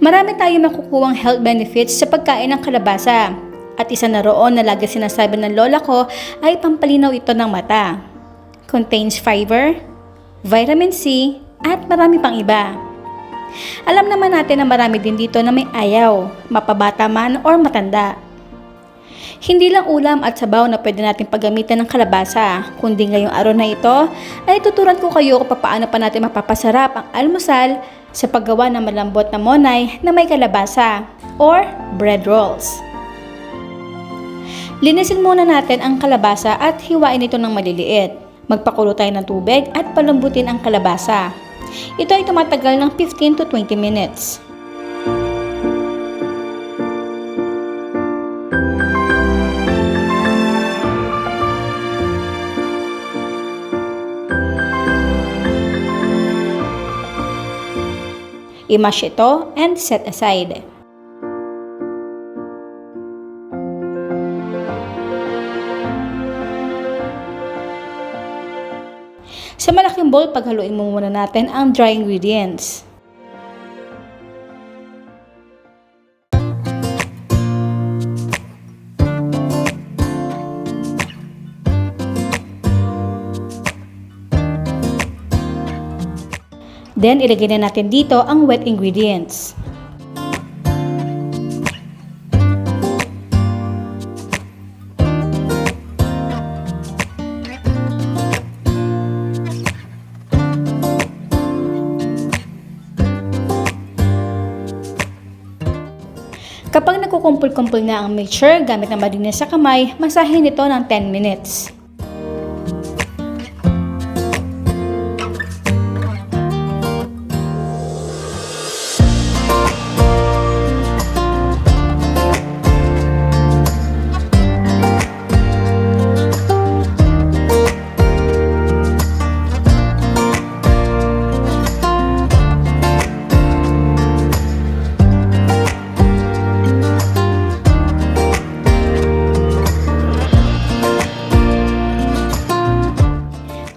Marami tayong makukuhang health benefits sa pagkain ng kalabasa. At isa na roon na lagi sinasabi ng lola ko ay pampalinaw ito ng mata. Contains fiber, vitamin C, at marami pang iba. Alam naman natin na marami din dito na may ayaw, mapabata man or matanda. Hindi lang ulam at sabaw na pwede natin paggamitan ng kalabasa, kundi ngayong araw na ito ay tuturuan ko kayo kung paano pa natin mapapasarap ang almusal sa paggawa ng malambot na monay na may kalabasa or bread rolls. Linisin muna natin ang kalabasa at hiwain ito ng maliliit. Magpakulo tayo ng tubig at palambutin ang kalabasa. Ito ay tumatagal ng 15 to 20 minutes. I-mash ito and set aside. Sa malaking bowl, paghaluin mo muna natin ang dry ingredients. Then, ilagay na natin dito ang wet ingredients. Kapag nagkukumpul-kumpul na ang mixture gamit ang malinis sa kamay, masahin ito ng 10 minutes.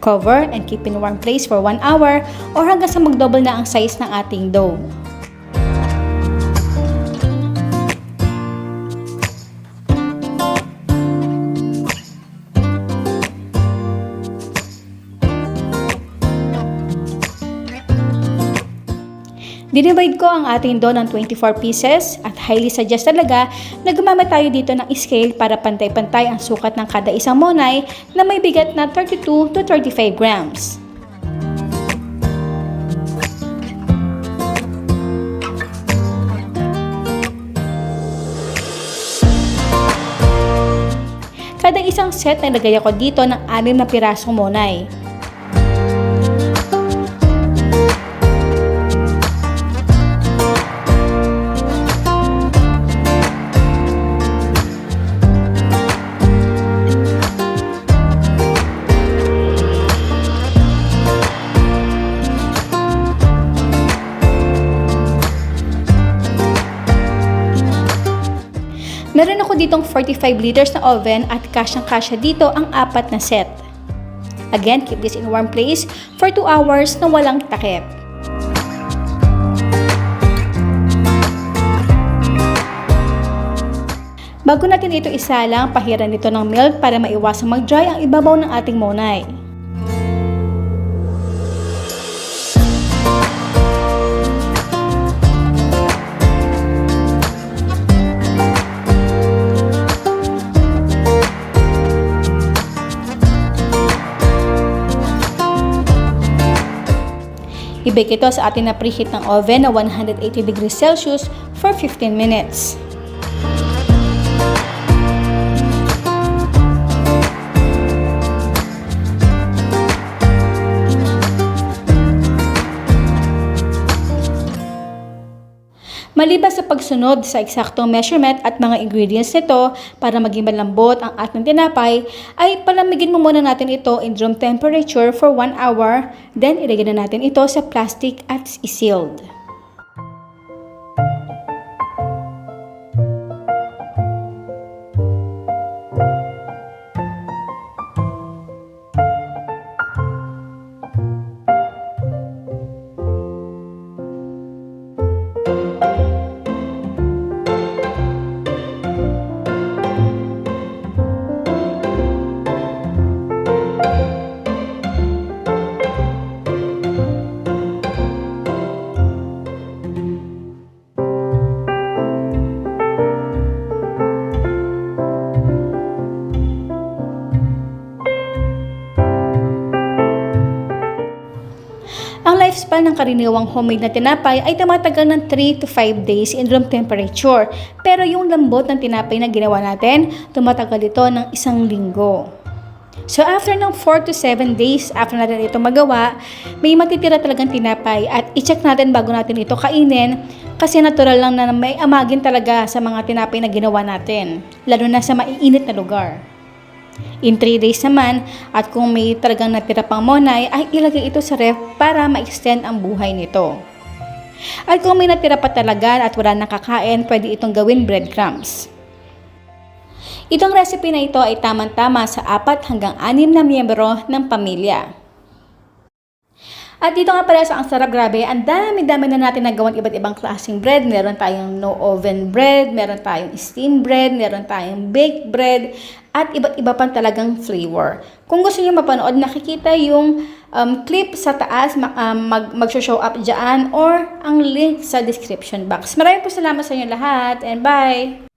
Cover and keep in warm place for 1 hour or hanggang sa mag-double na ang size ng ating dough. Dinivide ko ang ating dough ng 24 pieces at highly suggest talaga na gumamit tayo dito ng scale para pantay-pantay ang sukat ng kada isang monay na may bigat na 32 to 35 grams. Kada isang set na nilagay ako dito ng 6 na pirasong monay. Meron ako ditong 45 liters na oven at kasyang-kasya dito ang 4 na set. Again, keep this in warm place for 2 hours na walang takip. Bago natin ito isalang, pahiran nito ng milk para maiwasang mag-dry ang ibabaw ng ating monay. I-bake ito sa ating na preheat ng oven na 180 degrees Celsius for 15 minutes. Maliban sa pagsunod sa eksaktong measurement at mga ingredients nito para maging malambot ang ating tinapay, ay palamigin mo muna natin ito in room temperature for 1 hour, then ilagay na natin ito sa plastic at sealed. naman ng karaniwang homemade na tinapay ay tumatagal ng 3 to 5 days in room temperature. Pero yung lambot ng tinapay na ginawa natin, tumatagal ito ng 1 linggo. So after ng 4 to 7 days after natin ito magawa, may matitira talagang tinapay at i-check natin bago natin ito kainin kasi natural lang na may amagin talaga sa mga tinapay na ginawa natin, lalo na sa maiinit na lugar. In 3 days naman, at kung may talagang natira pang monay, ay ilagay ito sa ref para ma-extend ang buhay nito. At kung may natira pa talaga at wala nakakain, pwede itong gawin breadcrumbs. Itong recipe na ito ay tamang-tama sa 4 hanggang 6 na miyembro ng pamilya. At dito nga pala sa Ang Sarap, grabe, ang dami-dami na natin nagawan iba't ibang klaseng bread. Meron tayong no oven bread, meron tayong steam bread, meron tayong baked bread, at iba't iba pang talagang flavor. Kung gusto niyo mapanood, nakikita yung clip sa taas, mag-show up dyan, or ang link sa description box. Maraming po salamat sa inyo lahat, and bye!